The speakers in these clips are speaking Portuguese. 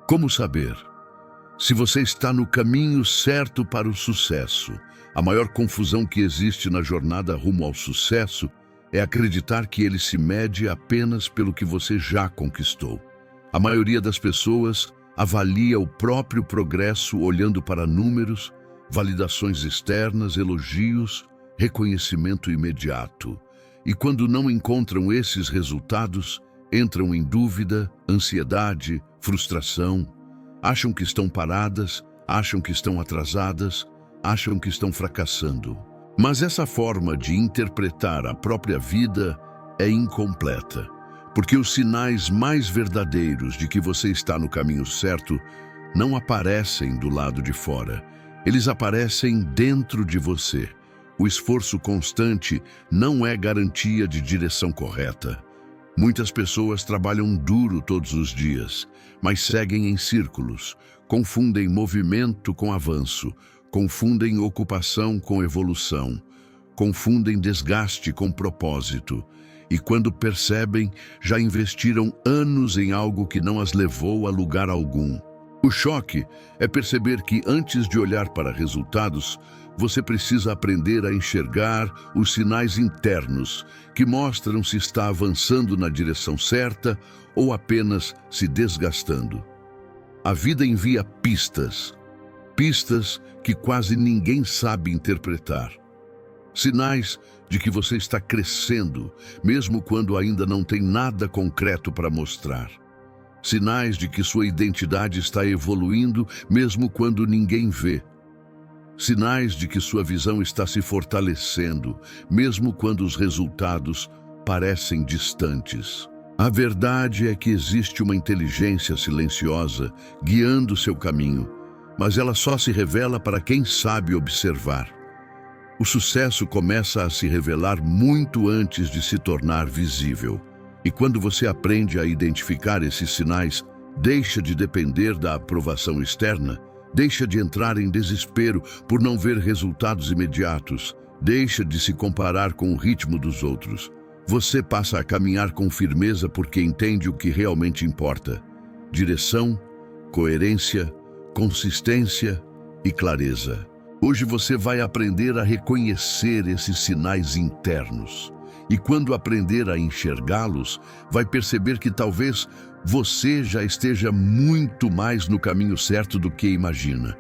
Como saber se você está no caminho certo para o sucesso? A maior confusão que existe na jornada rumo ao sucesso é acreditar que ele se mede apenas pelo que você já conquistou. A maioria das pessoas avalia o próprio progresso olhando para números, validações externas, elogios, reconhecimento imediato. E quando não encontram esses resultados, entram em dúvida, ansiedade, frustração, acham que estão paradas, acham que estão atrasadas, acham que estão fracassando. Mas essa forma de interpretar a própria vida é incompleta, porque os sinais mais verdadeiros de que você está no caminho certo não aparecem do lado de fora, eles aparecem dentro de você. O esforço constante não é garantia de direção correta. Muitas pessoas trabalham duro todos os dias, mas seguem em círculos, confundem movimento com avanço, confundem ocupação com evolução, confundem desgaste com propósito, e quando percebem, já investiram anos em algo que não as levou a lugar algum. O choque é perceber que antes de olhar para resultados, você precisa aprender a enxergar os sinais internos que mostram se está avançando na direção certa ou apenas se desgastando. A vida envia pistas que quase ninguém sabe interpretar. Sinais de que você está crescendo, mesmo quando ainda não tem nada concreto para mostrar. Sinais de que sua identidade está evoluindo, mesmo quando ninguém vê. Sinais de que sua visão está se fortalecendo, mesmo quando os resultados parecem distantes. A verdade é que existe uma inteligência silenciosa guiando seu caminho, mas ela só se revela para quem sabe observar. O sucesso começa a se revelar muito antes de se tornar visível. E quando você aprende a identificar esses sinais, deixa de depender da aprovação externa, deixa de entrar em desespero por não ver resultados imediatos, deixa de se comparar com o ritmo dos outros. Você passa a caminhar com firmeza porque entende o que realmente importa: direção, coerência, consistência e clareza. Hoje você vai aprender a reconhecer esses sinais internos. E quando aprender a enxergá-los, vai perceber que talvez você já esteja muito mais no caminho certo do que imagina.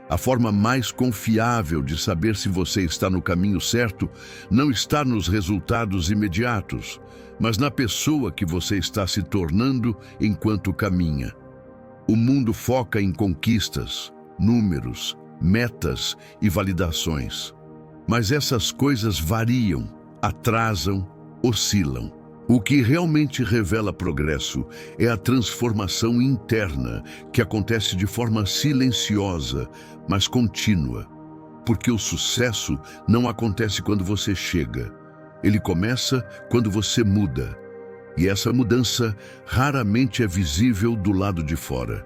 A forma mais confiável de saber se você está no caminho certo não está nos resultados imediatos, mas na pessoa que você está se tornando enquanto caminha. O mundo foca em conquistas, números, metas e validações. Mas essas coisas variam, atrasam, oscilam. O que realmente revela progresso é a transformação interna, que acontece de forma silenciosa, mas contínua. Porque o sucesso não acontece quando você chega. Ele começa quando você muda. E essa mudança raramente é visível do lado de fora.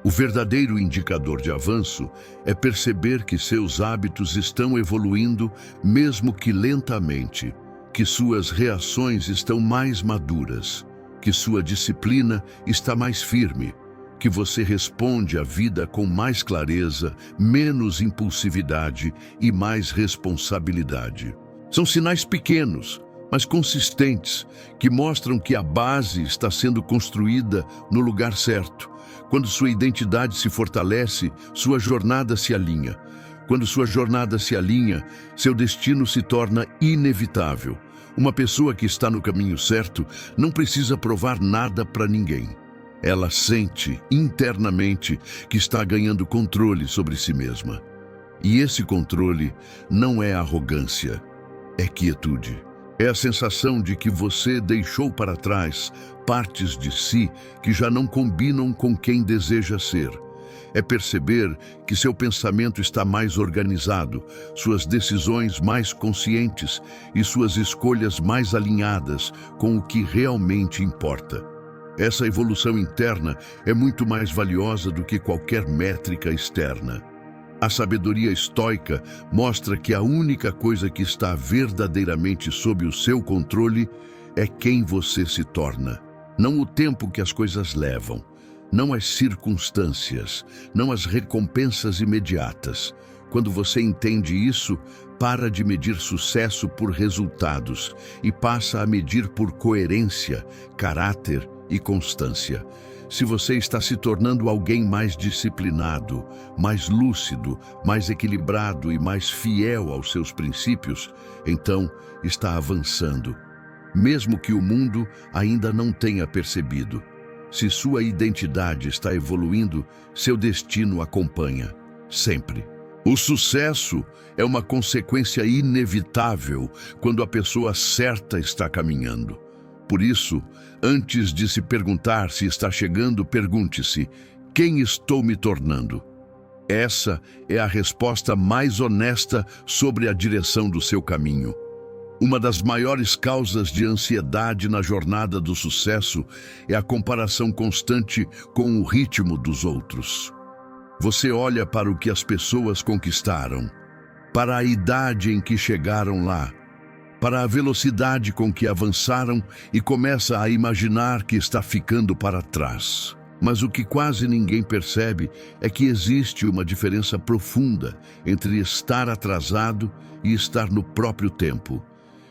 O verdadeiro indicador de avanço é perceber que seus hábitos estão evoluindo, mesmo que lentamente, que suas reações estão mais maduras, que sua disciplina está mais firme, que você responde à vida com mais clareza, menos impulsividade e mais responsabilidade. São sinais pequenos, mas consistentes, que mostram que a base está sendo construída no lugar certo. Quando sua identidade se fortalece, sua jornada se alinha. Quando sua jornada se alinha, seu destino se torna inevitável. Uma pessoa que está no caminho certo não precisa provar nada para ninguém. Ela sente internamente que está ganhando controle sobre si mesma. E esse controle não é arrogância, é quietude. É a sensação de que você deixou para trás partes de si que já não combinam com quem deseja ser. É perceber que seu pensamento está mais organizado, suas decisões mais conscientes e suas escolhas mais alinhadas com o que realmente importa. Essa evolução interna é muito mais valiosa do que qualquer métrica externa. A sabedoria estoica mostra que a única coisa que está verdadeiramente sob o seu controle é quem você se torna. Não o tempo que as coisas levam, não as circunstâncias, não as recompensas imediatas. Quando você entende isso, para de medir sucesso por resultados e passa a medir por coerência, caráter e constância. Se você está se tornando alguém mais disciplinado, mais lúcido, mais equilibrado e mais fiel aos seus princípios, então está avançando, mesmo que o mundo ainda não tenha percebido. Se sua identidade está evoluindo, seu destino acompanha, sempre. O sucesso é uma consequência inevitável quando a pessoa certa está caminhando. Por isso, antes de se perguntar se está chegando, pergunte-se: quem estou me tornando? Essa é a resposta mais honesta sobre a direção do seu caminho. Uma das maiores causas de ansiedade na jornada do sucesso é a comparação constante com o ritmo dos outros. Você olha para o que as pessoas conquistaram, para a idade em que chegaram lá, para a velocidade com que avançaram e começa a imaginar que está ficando para trás. Mas o que quase ninguém percebe é que existe uma diferença profunda entre estar atrasado e estar no próprio tempo.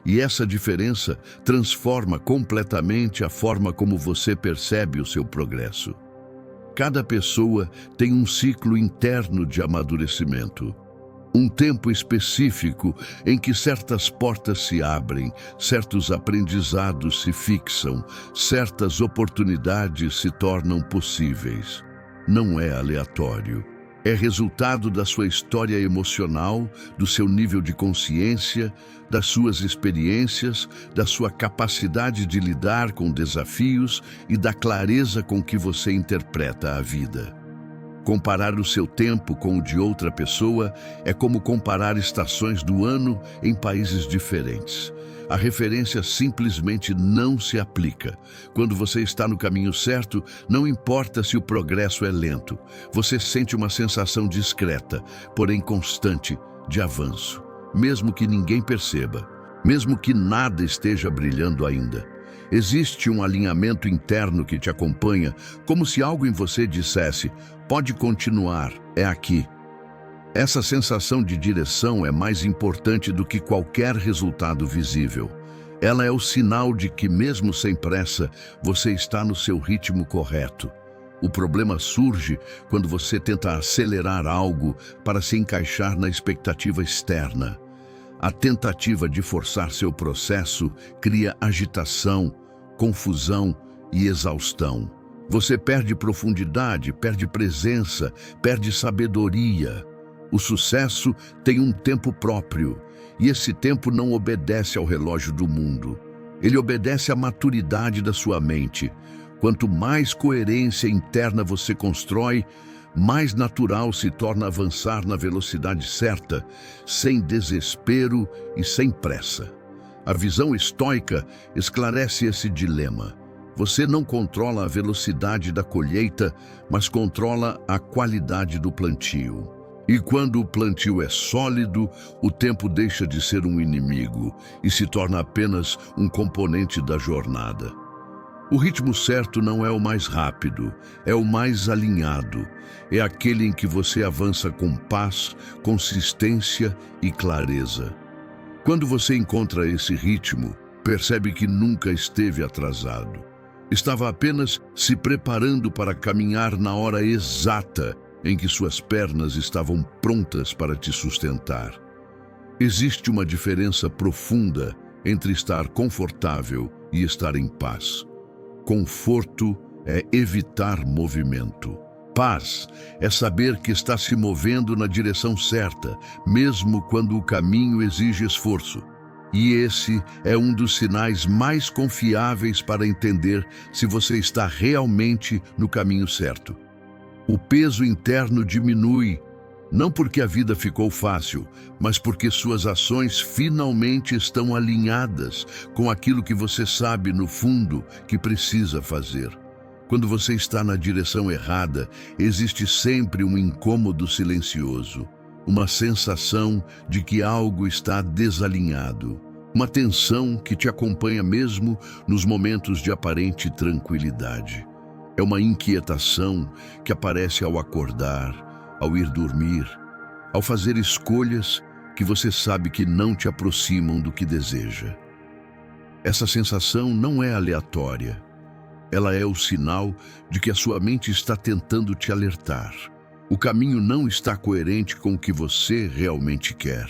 E essa diferença transforma completamente a forma como você percebe o seu progresso. Cada pessoa tem um ciclo interno de amadurecimento. Um tempo específico em que certas portas se abrem, certos aprendizados se fixam, certas oportunidades se tornam possíveis. Não é aleatório. É resultado da sua história emocional, do seu nível de consciência, das suas experiências, da sua capacidade de lidar com desafios e da clareza com que você interpreta a vida. Comparar o seu tempo com o de outra pessoa é como comparar estações do ano em países diferentes. A referência simplesmente não se aplica. Quando você está no caminho certo, não importa se o progresso é lento. Você sente uma sensação discreta, porém constante, de avanço. Mesmo que ninguém perceba, mesmo que nada esteja brilhando ainda. Existe um alinhamento interno que te acompanha, como se algo em você dissesse: pode continuar, é aqui. Essa sensação de direção é mais importante do que qualquer resultado visível. Ela é o sinal de que, mesmo sem pressa, você está no seu ritmo correto. O problema surge quando você tenta acelerar algo para se encaixar na expectativa externa. A tentativa de forçar seu processo cria agitação, confusão e exaustão. Você perde profundidade, perde presença, perde sabedoria. O sucesso tem um tempo próprio, e esse tempo não obedece ao relógio do mundo. Ele obedece à maturidade da sua mente. Quanto mais coerência interna você constrói, mais natural se torna avançar na velocidade certa, sem desespero e sem pressa. A visão estoica esclarece esse dilema. Você não controla a velocidade da colheita, mas controla a qualidade do plantio. E quando o plantio é sólido, o tempo deixa de ser um inimigo e se torna apenas um componente da jornada. O ritmo certo não é o mais rápido, é o mais alinhado. É aquele em que você avança com paz, consistência e clareza. Quando você encontra esse ritmo, percebe que nunca esteve atrasado. Estava apenas se preparando para caminhar na hora exata em que suas pernas estavam prontas para te sustentar. Existe uma diferença profunda entre estar confortável e estar em paz. Conforto é evitar movimento. Paz é saber que está se movendo na direção certa, mesmo quando o caminho exige esforço. E esse é um dos sinais mais confiáveis para entender se você está realmente no caminho certo. O peso interno diminui, não porque a vida ficou fácil, mas porque suas ações finalmente estão alinhadas com aquilo que você sabe no fundo que precisa fazer. Quando você está na direção errada, existe sempre um incômodo silencioso, uma sensação de que algo está desalinhado, uma tensão que te acompanha mesmo nos momentos de aparente tranquilidade. É uma inquietação que aparece ao acordar, ao ir dormir, ao fazer escolhas que você sabe que não te aproximam do que deseja. Essa sensação não é aleatória. Ela é o sinal de que a sua mente está tentando te alertar. O caminho não está coerente com o que você realmente quer.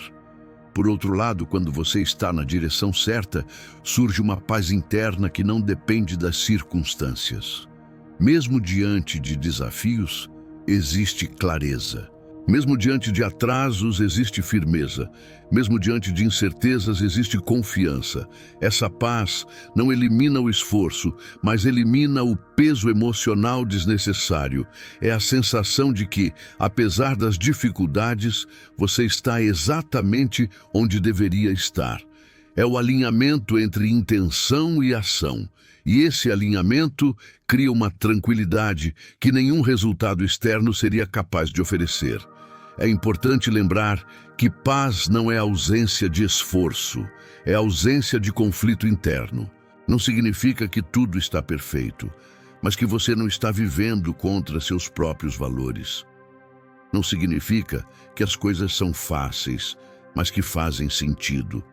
Por outro lado, quando você está na direção certa, surge uma paz interna que não depende das circunstâncias. Mesmo diante de desafios, existe clareza. Mesmo diante de atrasos, existe firmeza. Mesmo diante de incertezas, existe confiança. Essa paz não elimina o esforço, mas elimina o peso emocional desnecessário. É a sensação de que, apesar das dificuldades, você está exatamente onde deveria estar. É o alinhamento entre intenção e ação. E esse alinhamento cria uma tranquilidade que nenhum resultado externo seria capaz de oferecer. É importante lembrar que paz não é ausência de esforço, é ausência de conflito interno. Não significa que tudo está perfeito, mas que você não está vivendo contra seus próprios valores. Não significa que as coisas são fáceis, mas que fazem sentido.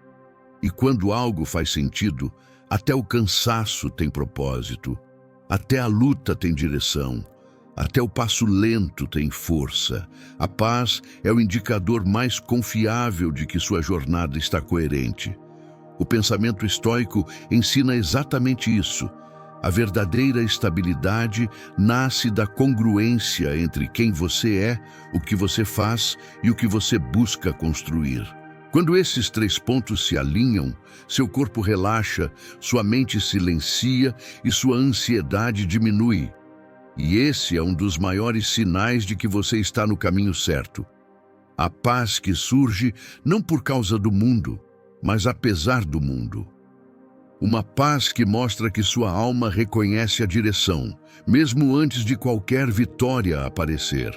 E quando algo faz sentido, até o cansaço tem propósito, até a luta tem direção. Até o passo lento tem força. A paz é o indicador mais confiável de que sua jornada está coerente. O pensamento estoico ensina exatamente isso. A verdadeira estabilidade nasce da congruência entre quem você é, o que você faz e o que você busca construir. Quando esses três pontos se alinham, seu corpo relaxa, sua mente silencia e sua ansiedade diminui. E esse é um dos maiores sinais de que você está no caminho certo. A paz que surge não por causa do mundo, mas apesar do mundo. Uma paz que mostra que sua alma reconhece a direção, mesmo antes de qualquer vitória aparecer.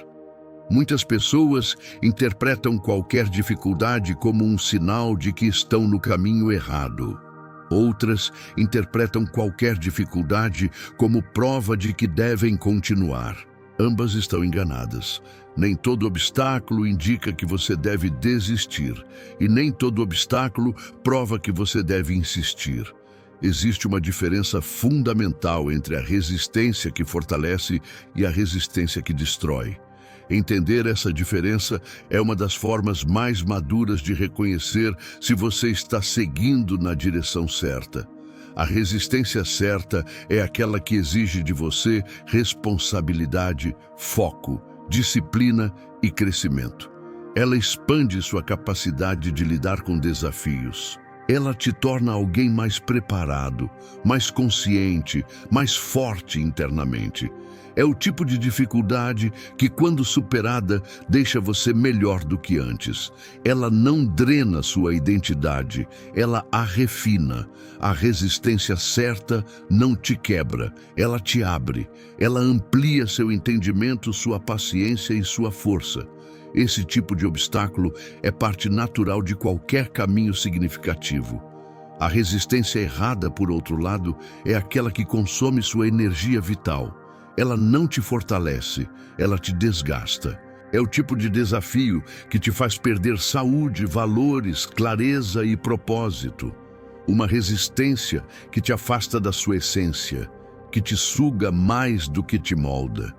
Muitas pessoas interpretam qualquer dificuldade como um sinal de que estão no caminho errado. Outras interpretam qualquer dificuldade como prova de que devem continuar. Ambas estão enganadas. Nem todo obstáculo indica que você deve desistir, e nem todo obstáculo prova que você deve insistir. Existe uma diferença fundamental entre a resistência que fortalece e a resistência que destrói. Entender essa diferença é uma das formas mais maduras de reconhecer se você está seguindo na direção certa. A resistência certa é aquela que exige de você responsabilidade, foco, disciplina e crescimento. Ela expande sua capacidade de lidar com desafios. Ela te torna alguém mais preparado, mais consciente, mais forte internamente. É o tipo de dificuldade que, quando superada, deixa você melhor do que antes. Ela não drena sua identidade, ela a refina. A resistência certa não te quebra, ela te abre. Ela amplia seu entendimento, sua paciência e sua força. Esse tipo de obstáculo é parte natural de qualquer caminho significativo. A resistência errada, por outro lado, é aquela que consome sua energia vital. Ela não te fortalece, ela te desgasta. É o tipo de desafio que te faz perder saúde, valores, clareza e propósito. Uma resistência que te afasta da sua essência, que te suga mais do que te molda.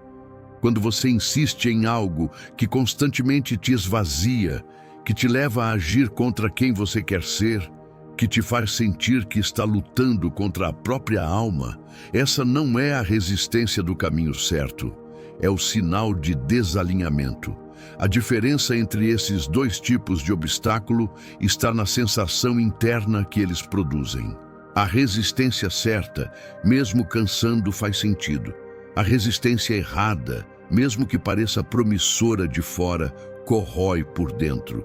Quando você insiste em algo que constantemente te esvazia, que te leva a agir contra quem você quer ser, que te faz sentir que está lutando contra a própria alma, essa não é a resistência do caminho certo, é o sinal de desalinhamento. A diferença entre esses dois tipos de obstáculo está na sensação interna que eles produzem. A resistência certa, mesmo cansando, faz sentido. A resistência errada, mesmo que pareça promissora de fora, corrói por dentro.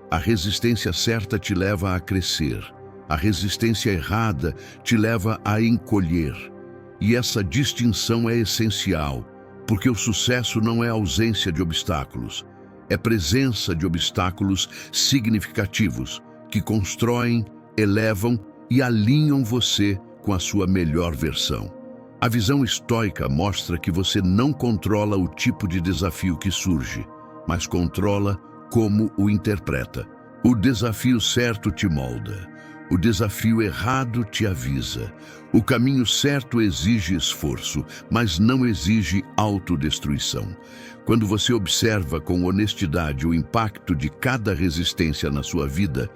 A resistência certa te leva a crescer. A resistência errada te leva a encolher. E essa distinção é essencial, porque o sucesso não é ausência de obstáculos, é presença de obstáculos significativos que constroem, elevam e alinham você com a sua melhor versão. A visão estoica mostra que você não controla o tipo de desafio que surge, mas controla como o interpreta. O desafio certo te molda. O desafio errado te avisa. O caminho certo exige esforço, mas não exige autodestruição. Quando você observa com honestidade o impacto de cada resistência na sua vida,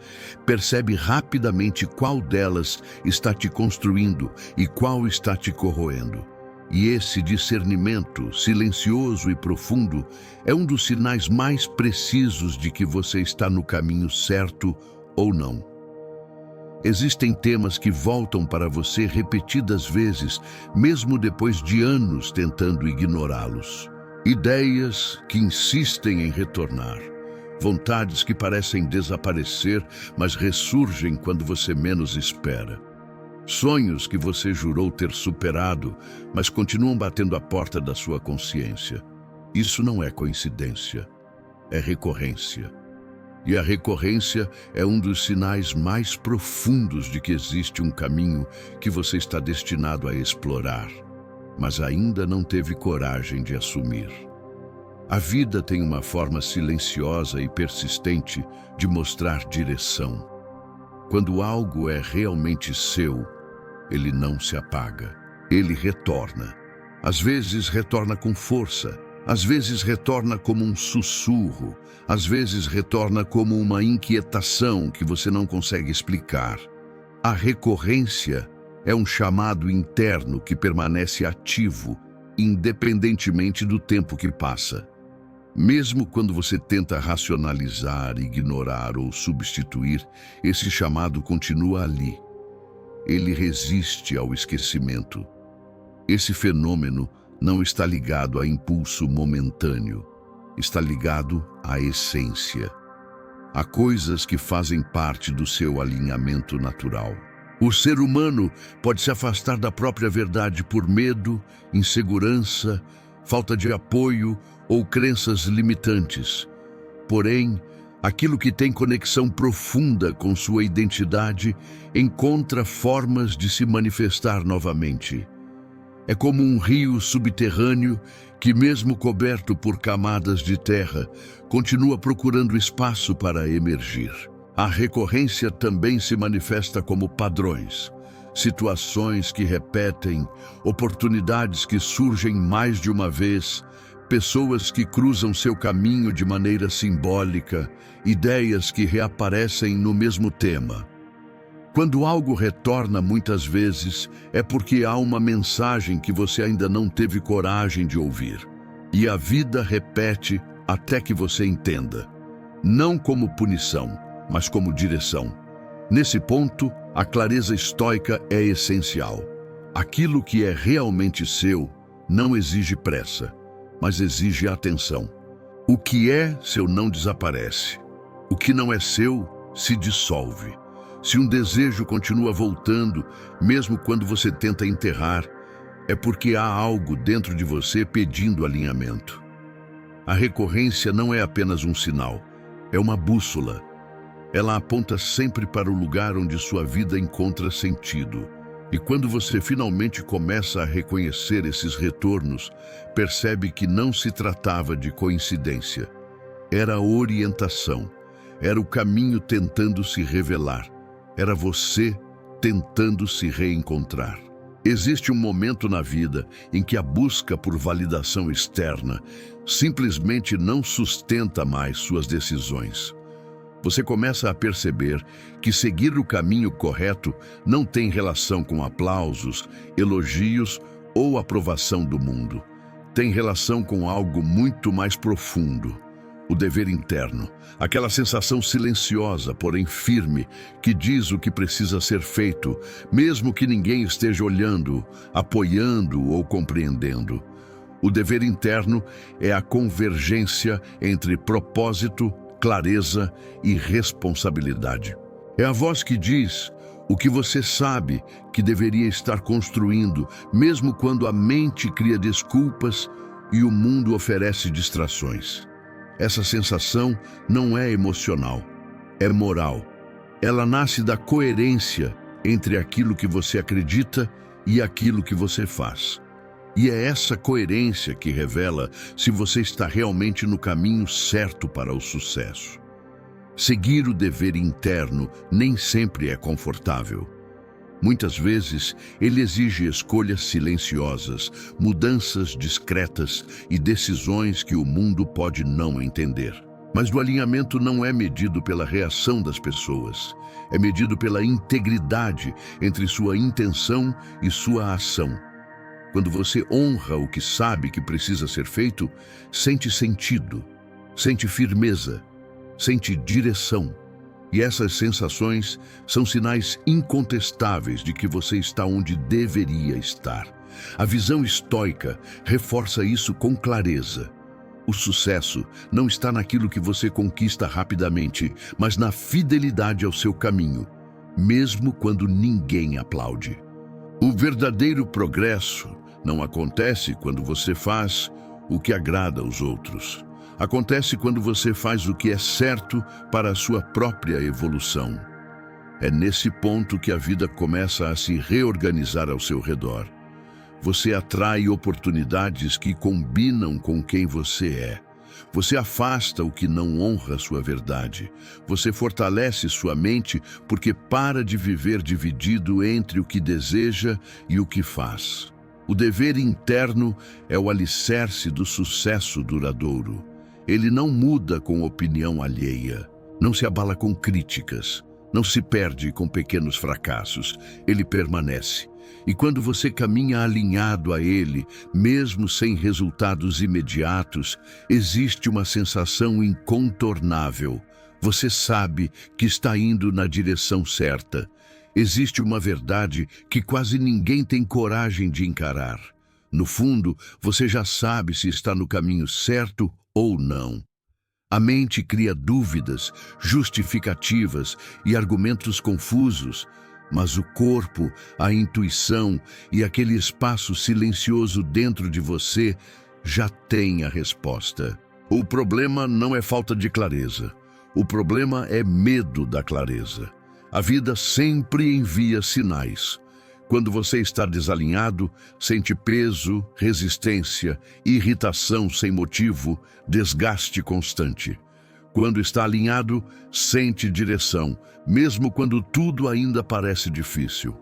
percebe rapidamente qual delas está te construindo e qual está te corroendo. E esse discernimento, silencioso e profundo, é um dos sinais mais precisos de que você está no caminho certo ou não. Existem temas que voltam para você repetidas vezes, mesmo depois de anos tentando ignorá-los. Ideias que insistem em retornar. Vontades que parecem desaparecer, mas ressurgem quando você menos espera. Sonhos que você jurou ter superado, mas continuam batendo a porta da sua consciência. Isso não é coincidência, é recorrência. E a recorrência é um dos sinais mais profundos de que existe um caminho que você está destinado a explorar, mas ainda não teve coragem de assumir. A vida tem uma forma silenciosa e persistente de mostrar direção. Quando algo é realmente seu, ele não se apaga, ele retorna. Às vezes retorna com força, às vezes retorna como um sussurro, às vezes retorna como uma inquietação que você não consegue explicar. A recorrência é um chamado interno que permanece ativo, independentemente do tempo que passa. Mesmo quando você tenta racionalizar, ignorar ou substituir, esse chamado continua ali. Ele resiste ao esquecimento. Esse fenômeno não está ligado a impulso momentâneo, está ligado à essência, a coisas que fazem parte do seu alinhamento natural. O ser humano pode se afastar da própria verdade por medo, insegurança, falta de apoio ou crenças limitantes. Porém, aquilo que tem conexão profunda com sua identidade encontra formas de se manifestar novamente. É como um rio subterrâneo que, mesmo coberto por camadas de terra, continua procurando espaço para emergir. A recorrência também se manifesta como padrões, situações que repetem, oportunidades que surgem mais de uma vez, pessoas que cruzam seu caminho de maneira simbólica, ideias que reaparecem no mesmo tema. Quando algo retorna muitas vezes, é porque há uma mensagem que você ainda não teve coragem de ouvir. E a vida repete até que você entenda. Não como punição, mas como direção. Nesse ponto, a clareza estoica é essencial. Aquilo que é realmente seu não exige pressa, mas exige atenção. O que é seu não desaparece. O que não é seu se dissolve. Se um desejo continua voltando, mesmo quando você tenta enterrar, é porque há algo dentro de você pedindo alinhamento. A recorrência não é apenas um sinal, é uma bússola. Ela aponta sempre para o lugar onde sua vida encontra sentido. E quando você finalmente começa a reconhecer esses retornos, percebe que não se tratava de coincidência. Era orientação, era o caminho tentando se revelar. Era você tentando se reencontrar. Existe um momento na vida em que a busca por validação externa simplesmente não sustenta mais suas decisões. Você começa a perceber que seguir o caminho correto não tem relação com aplausos, elogios ou aprovação do mundo. Tem relação com algo muito mais profundo. O dever interno, aquela sensação silenciosa, porém firme, que diz o que precisa ser feito, mesmo que ninguém esteja olhando, apoiando ou compreendendo. O dever interno é a convergência entre propósito, clareza e responsabilidade. É a voz que diz o que você sabe que deveria estar construindo, mesmo quando a mente cria desculpas e o mundo oferece distrações. Essa sensação não é emocional, é moral. Ela nasce da coerência entre aquilo que você acredita e aquilo que você faz. E é essa coerência que revela se você está realmente no caminho certo para o sucesso. Seguir o dever interno nem sempre é confortável. Muitas vezes, ele exige escolhas silenciosas, mudanças discretas e decisões que o mundo pode não entender. Mas o alinhamento não é medido pela reação das pessoas, é medido pela integridade entre sua intenção e sua ação. Quando você honra o que sabe que precisa ser feito, sente sentido, sente firmeza, sente direção. E essas sensações são sinais incontestáveis de que você está onde deveria estar. A visão estoica reforça isso com clareza. O sucesso não está naquilo que você conquista rapidamente, mas na fidelidade ao seu caminho, mesmo quando ninguém aplaude. O verdadeiro progresso não acontece quando você faz o que agrada aos outros. Acontece quando você faz o que é certo para a sua própria evolução. É nesse ponto que a vida começa a se reorganizar ao seu redor. Você atrai oportunidades que combinam com quem você é. Você afasta o que não honra sua verdade. Você fortalece sua mente porque para de viver dividido entre o que deseja e o que faz. O dever interno é o alicerce do sucesso duradouro. Ele não muda com opinião alheia, não se abala com críticas, não se perde com pequenos fracassos. Ele permanece. E quando você caminha alinhado a ele, mesmo sem resultados imediatos, existe uma sensação incontornável. Você sabe que está indo na direção certa. Existe uma verdade que quase ninguém tem coragem de encarar. No fundo, você já sabe se está no caminho certo ou não. A mente cria dúvidas, justificativas e argumentos confusos, mas o corpo, a intuição e aquele espaço silencioso dentro de você já tem a resposta. O problema não é falta de clareza. O problema é medo da clareza. A vida sempre envia sinais. Quando você está desalinhado, sente peso, resistência, irritação sem motivo, desgaste constante. Quando está alinhado, sente direção, mesmo quando tudo ainda parece difícil.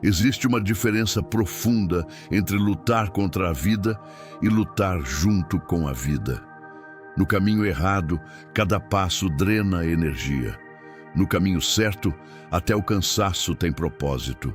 Existe uma diferença profunda entre lutar contra a vida e lutar junto com a vida. No caminho errado, cada passo drena energia. No caminho certo, até o cansaço tem propósito.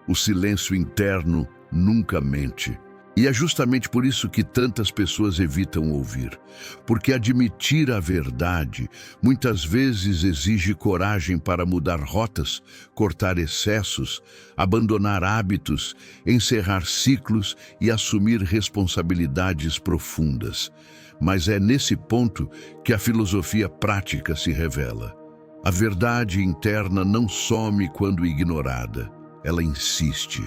O silêncio interno nunca mente. E é justamente por isso que tantas pessoas evitam ouvir. Porque admitir a verdade muitas vezes exige coragem para mudar rotas, cortar excessos, abandonar hábitos, encerrar ciclos e assumir responsabilidades profundas. Mas é nesse ponto que a filosofia prática se revela. A verdade interna não some quando ignorada. Ela insiste.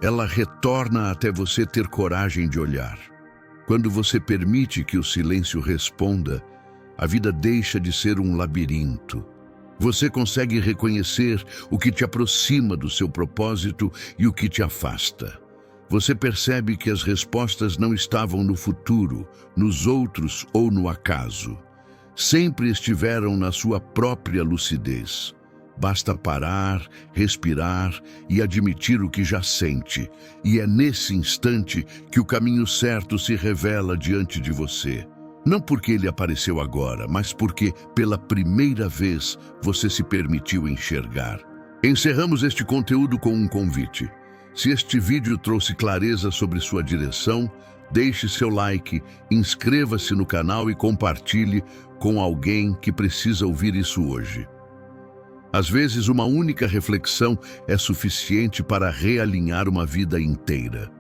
Ela retorna até você ter coragem de olhar. Quando você permite que o silêncio responda, a vida deixa de ser um labirinto. Você consegue reconhecer o que te aproxima do seu propósito e o que te afasta. Você percebe que as respostas não estavam no futuro, nos outros ou no acaso. Sempre estiveram na sua própria lucidez. Basta parar, respirar e admitir o que já sente. E é nesse instante que o caminho certo se revela diante de você. Não porque ele apareceu agora, mas porque, pela primeira vez, você se permitiu enxergar. Encerramos este conteúdo com um convite. Se este vídeo trouxe clareza sobre sua direção, deixe seu like, inscreva-se no canal e compartilhe com alguém que precisa ouvir isso hoje. Às vezes, uma única reflexão é suficiente para realinhar uma vida inteira.